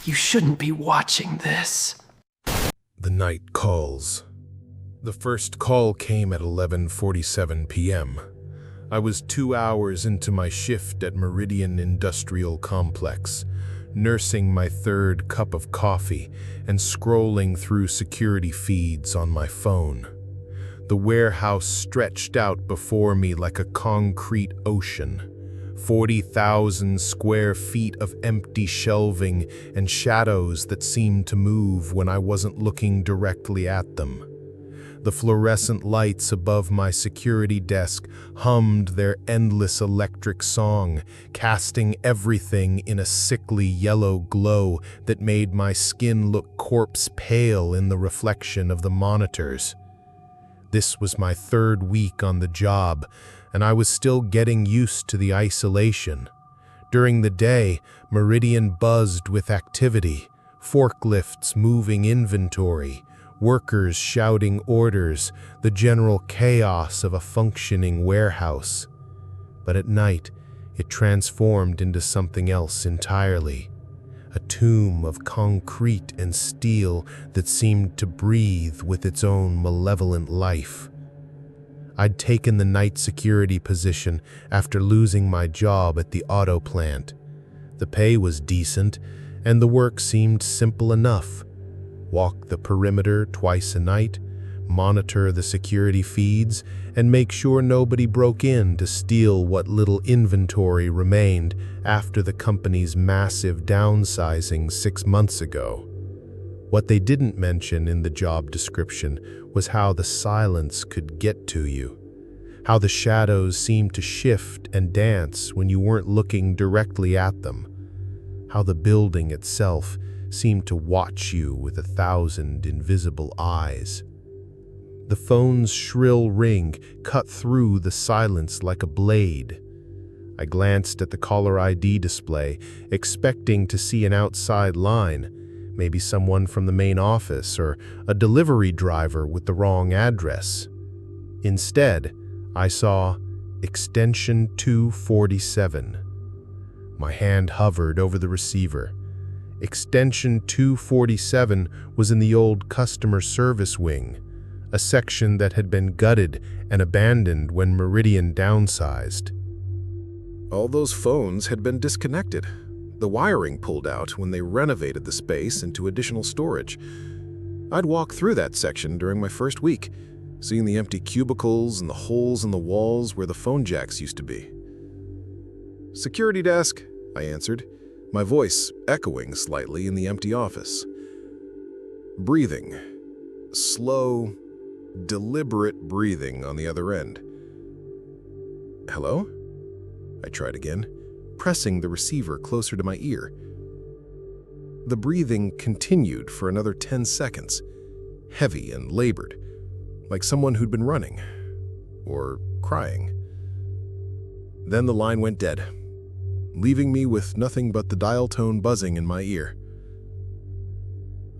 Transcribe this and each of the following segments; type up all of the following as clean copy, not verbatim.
You shouldn't be watching this. The night calls. The first call came at 11:47 p.m. I was 2 hours into my shift at Meridian Industrial Complex, nursing my third cup of coffee and scrolling through security feeds on my phone. The warehouse stretched out before me like a concrete ocean. 40,000 square feet of empty shelving and shadows that seemed to move when I wasn't looking directly at them. The fluorescent lights above my security desk hummed their endless electric song, casting everything in a sickly yellow glow that made my skin look corpse pale in the reflection of the monitors. This was my third week on the job, and I was still getting used to the isolation. During the day, Meridian buzzed with activity, forklifts moving inventory, workers shouting orders, the general chaos of a functioning warehouse. But at night, it transformed into something else entirely. A tomb of concrete and steel that seemed to breathe with its own malevolent life. I'd taken the night security position after losing my job at the auto plant. The pay was decent, and the work seemed simple enough. Walk the perimeter twice a night, monitor the security feeds, and make sure nobody broke in to steal what little inventory remained after the company's massive downsizing 6 months ago. What they didn't mention in the job description was how the silence could get to you, how the shadows seemed to shift and dance when you weren't looking directly at them, how the building itself seemed to watch you with 1,000 invisible eyes. The phone's shrill ring cut through the silence like a blade. I glanced at the caller ID display, expecting to see an outside line, maybe someone from the main office or a delivery driver with the wrong address. Instead, I saw extension 247. My hand hovered over the receiver. Extension 247 was in the old customer service wing, a section that had been gutted and abandoned when Meridian downsized. All those phones had been disconnected. The wiring pulled out when they renovated the space into additional storage. I'd walk through that section during my first week, seeing the empty cubicles and the holes in the walls where the phone jacks used to be. "Security desk," I answered, my voice echoing slightly in the empty office. Breathing. Slow, deliberate breathing on the other end. "Hello?" I tried again, pressing the receiver closer to my ear. The breathing continued for another 10 seconds, heavy and labored, like someone who'd been running or crying. Then the line went dead, leaving me with nothing but the dial tone buzzing in my ear.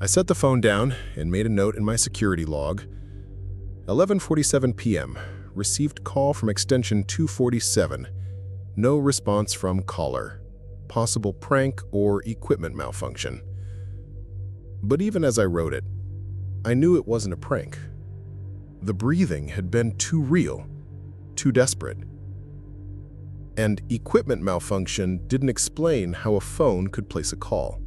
I set the phone down and made a note in my security log. 11:47 p.m. Received call from extension 247. No response from caller. Possible prank or equipment malfunction. But even as I wrote it, I knew it wasn't a prank. The breathing had been too real, too desperate. And equipment malfunction didn't explain how a phone could place a call.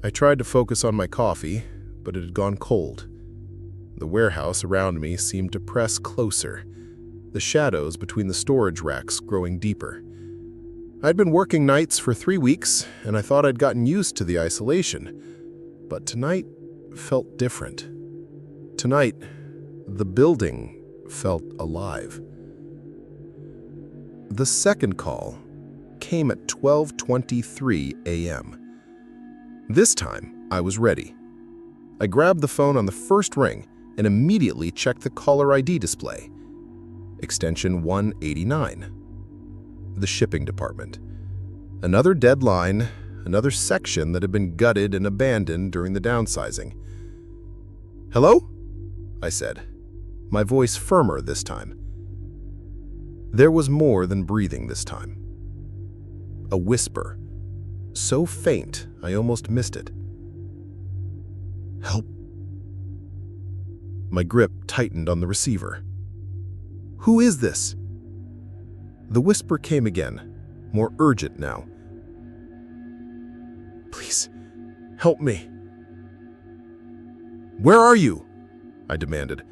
I tried to focus on my coffee, but it had gone cold. The warehouse around me seemed to press closer, the shadows between the storage racks growing deeper. I'd been working nights for 3 weeks, and I thought I'd gotten used to the isolation. But tonight felt different. Tonight, the building felt alive. The second call came at 12:23 a.m. This time, I was ready. I grabbed the phone on the first ring and immediately checked the caller ID display. Extension 189. The shipping department. Another dead line, another section that had been gutted and abandoned during the downsizing. "Hello?" I said, my voice firmer this time. There was more than breathing this time. A whisper, so faint I almost missed it. "Help." My grip tightened on the receiver. "Who is this?" The whisper came again, more urgent now. "Please, help me." "Where are you?" I demanded,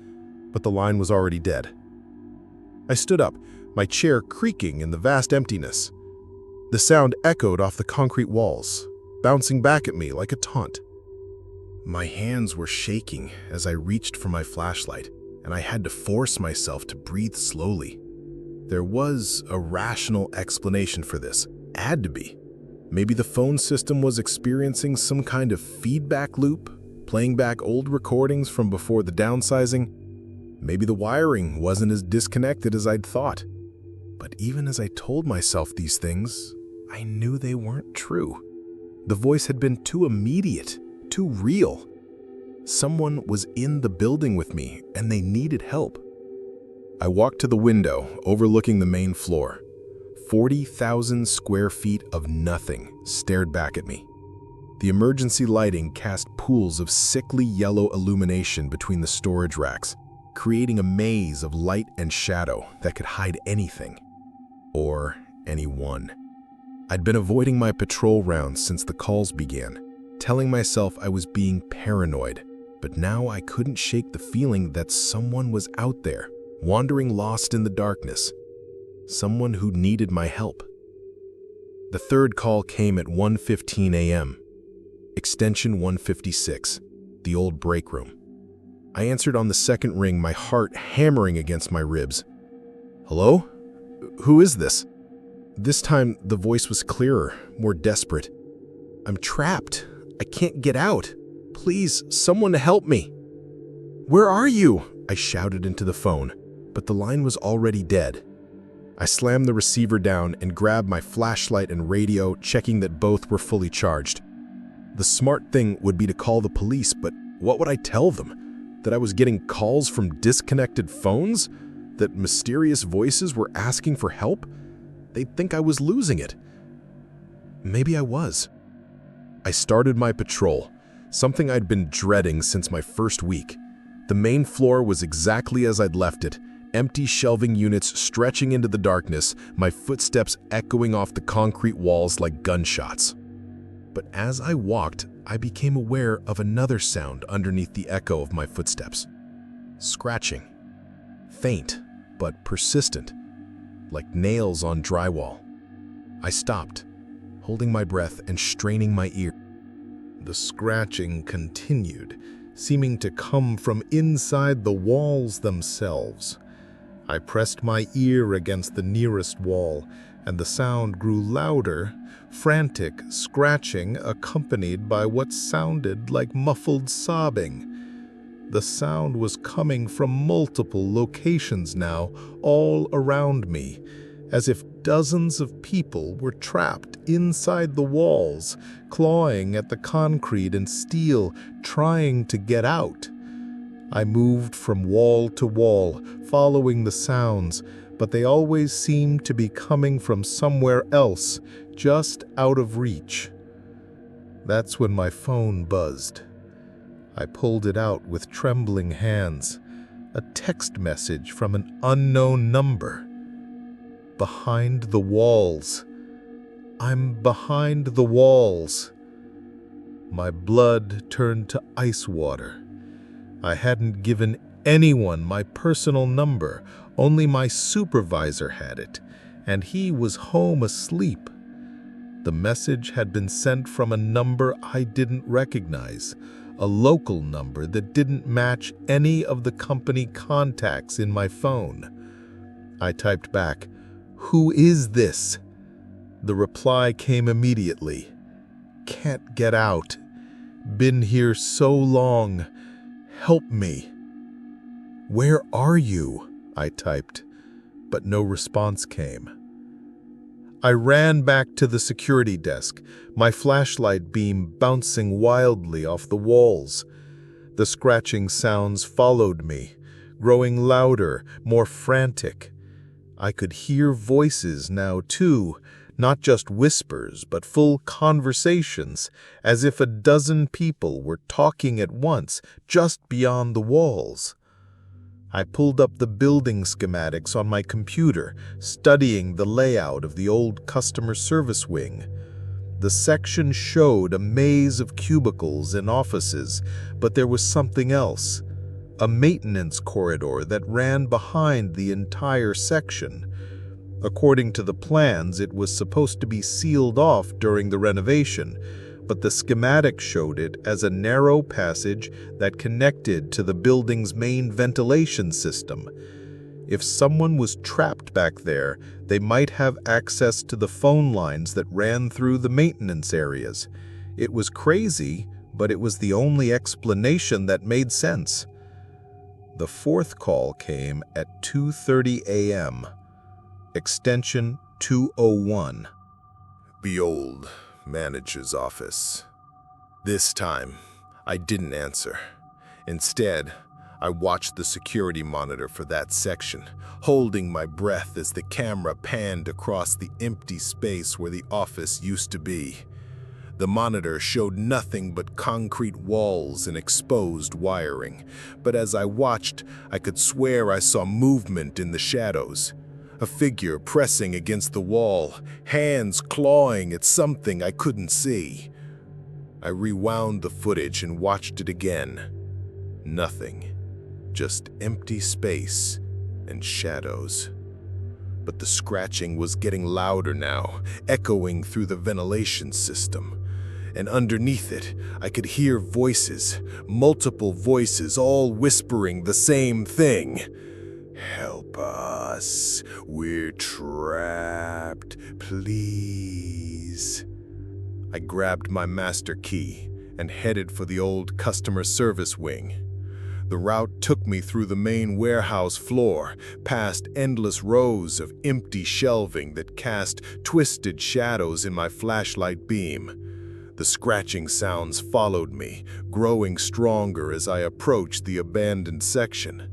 but the line was already dead. I stood up, my chair creaking in the vast emptiness. The sound echoed off the concrete walls, bouncing back at me like a taunt. My hands were shaking as I reached for my flashlight, and I had to force myself to breathe slowly. There was a rational explanation for this. Had to be. Maybe the phone system was experiencing some kind of feedback loop, playing back old recordings from before the downsizing. Maybe the wiring wasn't as disconnected as I'd thought. But even as I told myself these things, I knew they weren't true. The voice had been too immediate, too real. Someone was in the building with me, and they needed help. I walked to the window overlooking the main floor. 40,000 square feet of nothing stared back at me. The emergency lighting cast pools of sickly yellow illumination between the storage racks, creating a maze of light and shadow that could hide anything. Or anyone. I'd been avoiding my patrol rounds since the calls began, telling myself I was being paranoid, but now I couldn't shake the feeling that someone was out there, wandering lost in the darkness. Someone who needed my help. The third call came at 1:15 a.m. Extension 156, the old break room. I answered on the second ring, my heart hammering against my ribs. "Hello? Who is this?" This time, the voice was clearer, more desperate. "I'm trapped. I can't get out. Please, someone to help me." "Where are you?" I shouted into the phone, but the line was already dead. I slammed the receiver down and grabbed my flashlight and radio, checking that both were fully charged. The smart thing would be to call the police, but what would I tell them? That I was getting calls from disconnected phones? That mysterious voices were asking for help? They'd think I was losing it. Maybe I was. I started my patrol, something I'd been dreading since my first week. The main floor was exactly as I'd left it, empty shelving units stretching into the darkness, my footsteps echoing off the concrete walls like gunshots. But as I walked, I became aware of another sound underneath the echo of my footsteps. Scratching. Faint, but persistent, like nails on drywall. I stopped, holding my breath and straining my ear. The scratching continued, seeming to come from inside the walls themselves. I pressed my ear against the nearest wall, and the sound grew louder, frantic scratching accompanied by what sounded like muffled sobbing. The sound was coming from multiple locations now, all around me, as if dozens of people were trapped inside the walls, clawing at the concrete and steel, trying to get out. I moved from wall to wall, following the sounds, but they always seemed to be coming from somewhere else, just out of reach. That's when my phone buzzed. I pulled it out with trembling hands. A text message from an unknown number. Behind the walls. I'm behind the walls. My blood turned to ice water. I hadn't given anyone my personal number, only my supervisor had it, and he was home asleep. The message had been sent from a number I didn't recognize, a local number that didn't match any of the company contacts in my phone. I typed back, "Who is this?" The reply came immediately. "Can't get out. Been here so long. Help me." "Where are you?" I typed, but no response came. I ran back to the security desk, my flashlight beam bouncing wildly off the walls. The scratching sounds followed me, growing louder, more frantic. I could hear voices now too, Not just whispers, but full conversations, as if a dozen people were talking at once just beyond the walls. I pulled up the building schematics on my computer, studying the layout of the old customer service wing. The section showed a maze of cubicles and offices, but there was something else. A maintenance corridor that ran behind the entire section. According to the plans, it was supposed to be sealed off during the renovation, but the schematic showed it as a narrow passage that connected to the building's main ventilation system. If someone was trapped back there, they might have access to the phone lines that ran through the maintenance areas. It was crazy, but it was the only explanation that made sense. The fourth call came at 2:30 a.m. Extension 201. The old manager's office. This time, I didn't answer. Instead, I watched the security monitor for that section, holding my breath as the camera panned across the empty space where the office used to be. The monitor showed nothing but concrete walls and exposed wiring, but as I watched, I could swear I saw movement in the shadows. A figure pressing against the wall, hands clawing at something I couldn't see. I rewound the footage and watched it again. Nothing. Just empty space and shadows. But the scratching was getting louder now, echoing through the ventilation system. And underneath it, I could hear voices, multiple voices, all whispering the same thing. "Help us. We're trapped. Please." I grabbed my master key and headed for the old customer service wing. The route took me through the main warehouse floor, past endless rows of empty shelving that cast twisted shadows in my flashlight beam. The scratching sounds followed me, growing stronger as I approached the abandoned section.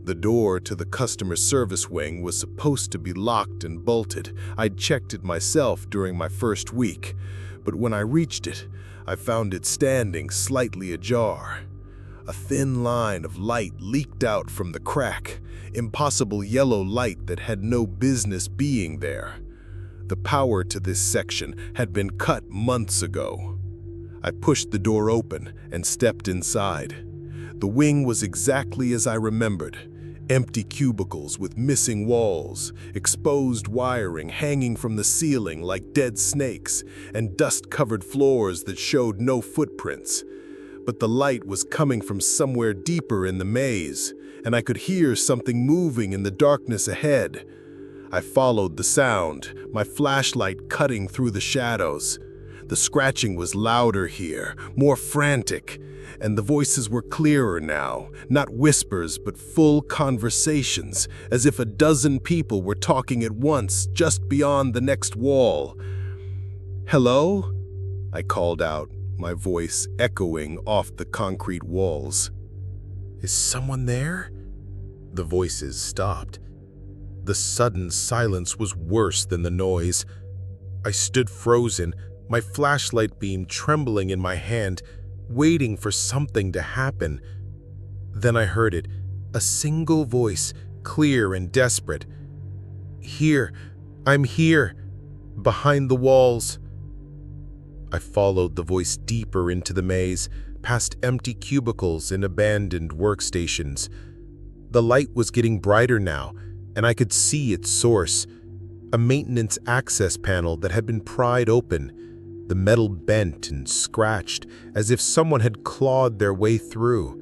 The door to the customer service wing was supposed to be locked and bolted. I'd checked it myself during my first week, but when I reached it, I found it standing slightly ajar. A thin line of light leaked out from the crack, impossible yellow light that had no business being there. The power to this section had been cut months ago. I pushed the door open and stepped inside. The wing was exactly as I remembered. Empty cubicles with missing walls, exposed wiring hanging from the ceiling like dead snakes, and dust-covered floors that showed no footprints. But the light was coming from somewhere deeper in the maze, and I could hear something moving in the darkness ahead. I followed the sound, my flashlight cutting through the shadows. The scratching was louder here, more frantic, and the voices were clearer now, not whispers but full conversations, as if a dozen people were talking at once just beyond the next wall. "Hello?" I called out, my voice echoing off the concrete walls. "Is someone there?" The voices stopped. The sudden silence was worse than the noise. I stood frozen, my flashlight beam trembling in my hand, waiting for something to happen. Then I heard it, a single voice, clear and desperate. "Here, I'm here, behind the walls." I followed the voice deeper into the maze, past empty cubicles and abandoned workstations. The light was getting brighter now, and I could see its source. A maintenance access panel that had been pried open, the metal bent and scratched as if someone had clawed their way through.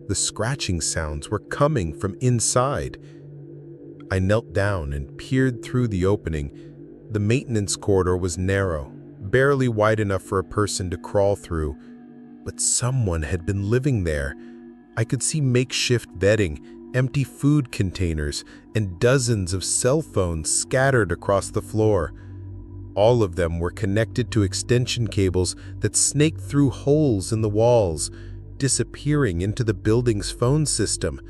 The scratching sounds were coming from inside. I knelt down and peered through the opening. The maintenance corridor was narrow, barely wide enough for a person to crawl through, but someone had been living there. I could see makeshift bedding, empty food containers, and dozens of cell phones scattered across the floor. All of them were connected to extension cables that snaked through holes in the walls, disappearing into the building's phone system.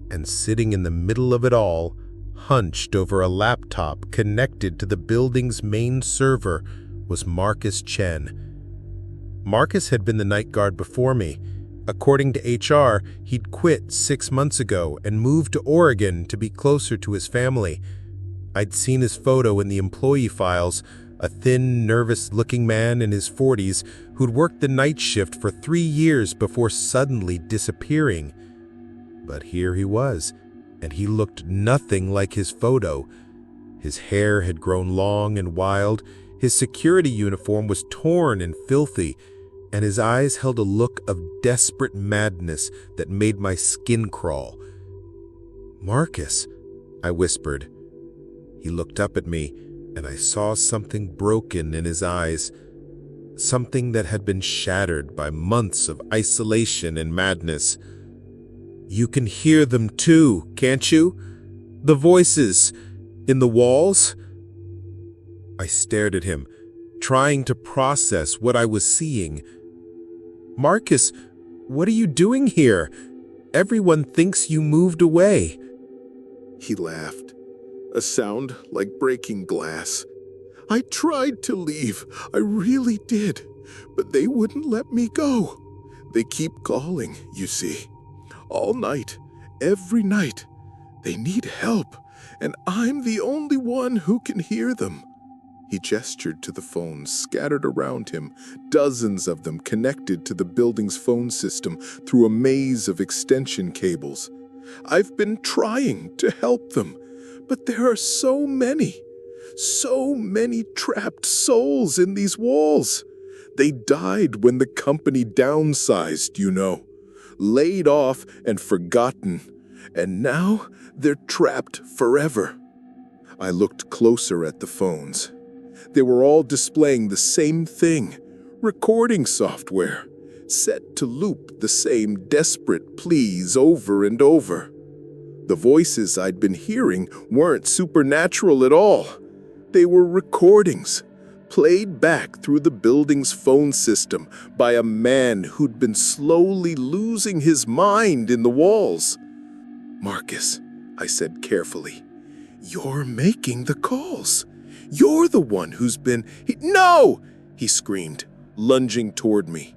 And sitting in the middle of it all, hunched over a laptop connected to the building's main server, was Marcus Chen. Marcus had been the night guard before me. According to HR, he'd quit 6 months ago and moved to Oregon to be closer to his family. I'd seen his photo in the employee files, a thin, nervous-looking man in his 40s who'd worked the night shift for 3 years before suddenly disappearing. But here he was, and he looked nothing like his photo. His hair had grown long and wild, his security uniform was torn and filthy, and his eyes held a look of desperate madness that made my skin crawl. "Marcus," I whispered. He looked up at me, and I saw something broken in his eyes, something that had been shattered by months of isolation and madness. "You can hear them too, can't you? The voices in the walls?" I stared at him, trying to process what I was seeing. "Marcus, what are you doing here? Everyone thinks you moved away." He laughed, a sound like breaking glass. "I tried to leave, I really did, but they wouldn't let me go. They keep calling, you see. All night, every night. They need help, and I'm the only one who can hear them." He gestured to the phones scattered around him, dozens of them connected to the building's phone system through a maze of extension cables. "I've been trying to help them, but there are so many trapped souls in these walls. They died when the company downsized, you know, laid off and forgotten, and now they're trapped forever." I looked closer at the phones. They were all displaying the same thing, recording software, set to loop the same desperate pleas over and over. The voices I'd been hearing weren't supernatural at all. They were recordings, played back through the building's phone system by a man who'd been slowly losing his mind in the walls. "Marcus," I said carefully, "you're making the calls. You're the one who's been—" "No!" he screamed, lunging toward me.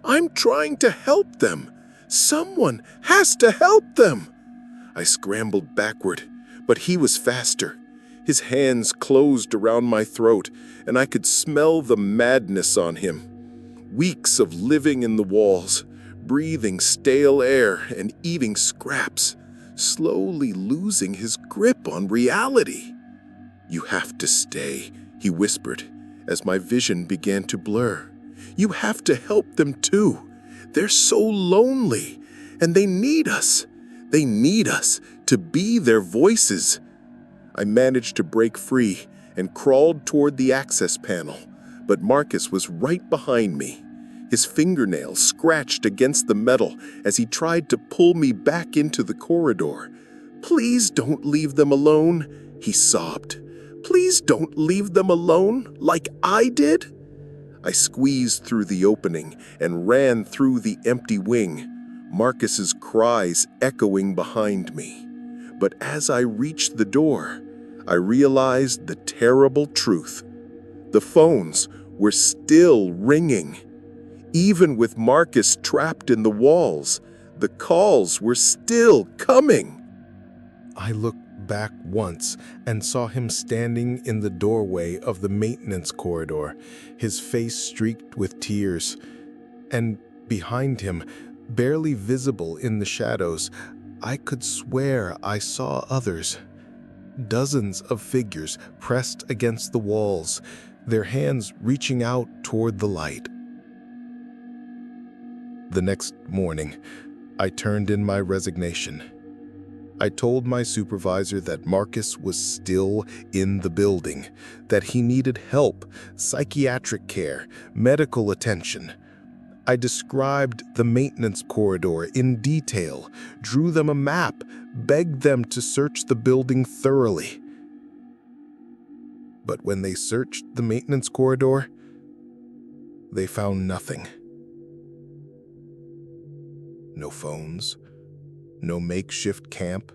"I'm trying to help them. Someone has to help them." I scrambled backward, but he was faster. His hands closed around my throat, and I could smell the madness on him. Weeks of living in the walls, breathing stale air and eating scraps, slowly losing his grip on reality. "You have to stay," he whispered, as my vision began to blur. "You have to help them too. They're so lonely, and they need us. They need us to be their voices." I managed to break free and crawled toward the access panel, but Marcus was right behind me. His fingernails scratched against the metal as he tried to pull me back into the corridor. "Please don't leave them alone," he sobbed. "Please don't leave them alone like I did." I squeezed through the opening and ran through the empty wing, Marcus's cries echoing behind me. But as I reached the door, I realized the terrible truth. The phones were still ringing. Even with Marcus trapped in the walls, the calls were still coming. I looked back once and saw him standing in the doorway of the maintenance corridor, his face streaked with tears. And behind him, barely visible in the shadows, I could swear I saw others. Dozens of figures pressed against the walls, their hands reaching out toward the light. The next morning, I turned in my resignation. I told my supervisor that Marcus was still in the building, that he needed help, psychiatric care, medical attention. I described the maintenance corridor in detail, drew them a map, begged them to search the building thoroughly. But when they searched the maintenance corridor, they found nothing. No phones, no makeshift camp,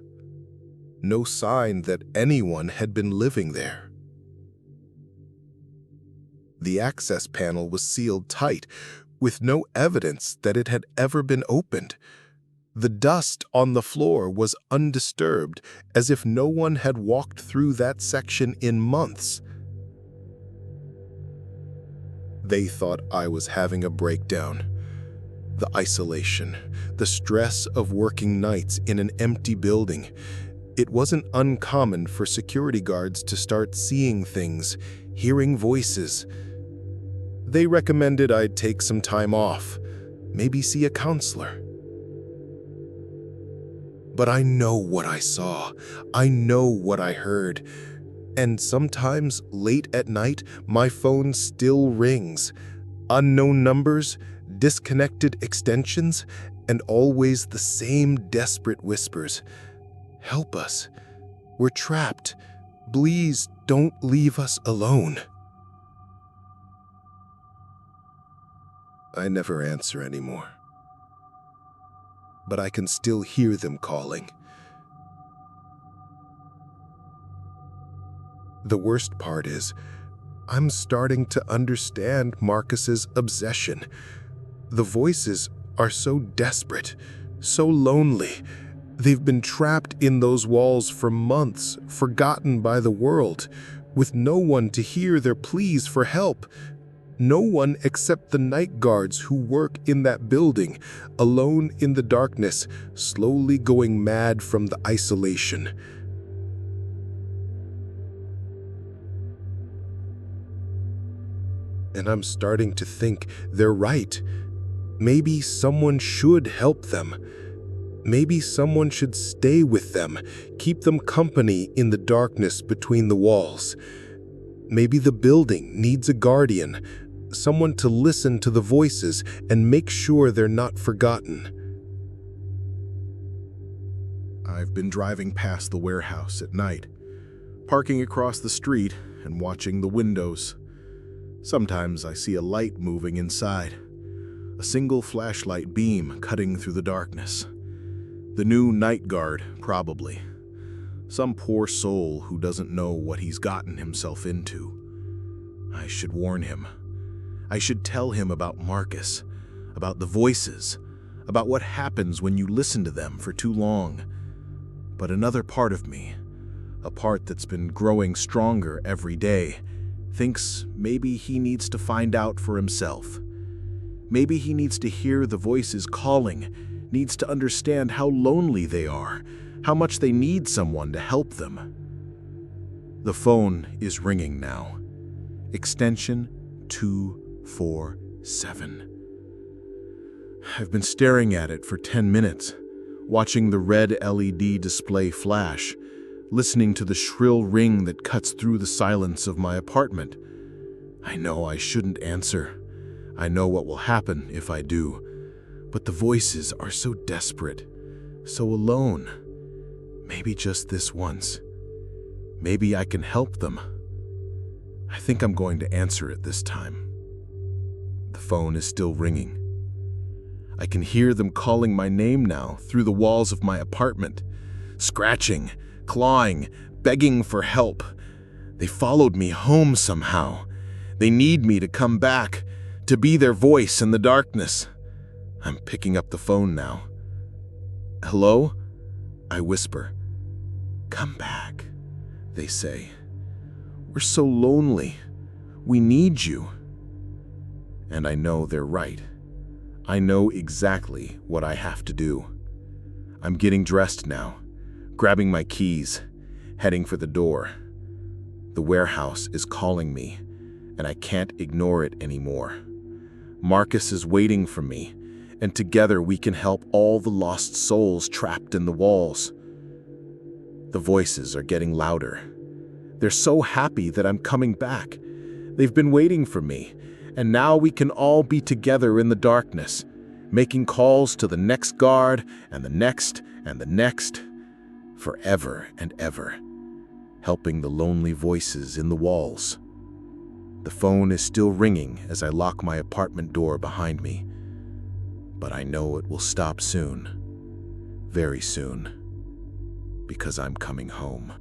No sign that anyone had been living there. The access panel was sealed tight, with no evidence that it had ever been opened. The dust on the floor was undisturbed, as if no one had walked through that section in months. They thought I was having a breakdown. The isolation, the stress of working nights in an empty building. It wasn't uncommon for security guards to start seeing things, hearing voices. They recommended I'd take some time off, maybe see a counselor. But I know what I saw. I know what I heard. And sometimes, late at night, my phone still rings. Unknown numbers, disconnected extensions, and always the same desperate whispers. Help us. We're trapped. Please don't leave us alone. I never answer anymore. But I can still hear them calling. The worst part is, I'm starting to understand Marcus's obsession. The voices are so desperate, so lonely. They've been trapped in those walls for months, forgotten by the world, with no one to hear their pleas for help. No one except the night guards who work in that building, alone in the darkness, slowly going mad from the isolation. And I'm starting to think they're right. Maybe someone should help them. Maybe someone should stay with them, keep them company in the darkness between the walls. Maybe the building needs a guardian, someone to listen to the voices and make sure they're not forgotten. I've been driving past the warehouse at night, parking across the street and watching the windows. Sometimes I see a light moving inside, a single flashlight beam cutting through the darkness. The new Nightguard, probably. Some poor soul who doesn't know what he's gotten himself into. I should warn him. I should tell him about Marcus, about the voices, about what happens when you listen to them for too long. But another part of me, a part that's been growing stronger every day, thinks maybe he needs to find out for himself. Maybe he needs to hear the voices calling, needs to understand how lonely they are, how much they need someone to help them. The phone is ringing now. Extension 247. I've been staring at it for 10 minutes, watching the red LED display flash, listening to the shrill ring that cuts through the silence of my apartment. I know I shouldn't answer. I know what will happen if I do. But the voices are so desperate, so alone. Maybe just this once. Maybe I can help them. I think I'm going to answer it this time. The phone is still ringing. I can hear them calling my name now through the walls of my apartment, scratching, clawing, begging for help. They followed me home somehow. They need me to come back, to be their voice in the darkness. I'm picking up the phone now. Hello? I whisper. Come back, they say. We're so lonely. We need you. And I know they're right. I know exactly what I have to do. I'm getting dressed now, grabbing my keys, heading for the door. The warehouse is calling me, and I can't ignore it anymore. Marcus is waiting for me, and together we can help all the lost souls trapped in the walls. The voices are getting louder. They're so happy that I'm coming back. They've been waiting for me, and now we can all be together in the darkness, making calls to the next guard and the next and the next, forever and ever, helping the lonely voices in the walls. The phone is still ringing as I lock my apartment door behind me, but I know it will stop soon, very soon, because I'm coming home.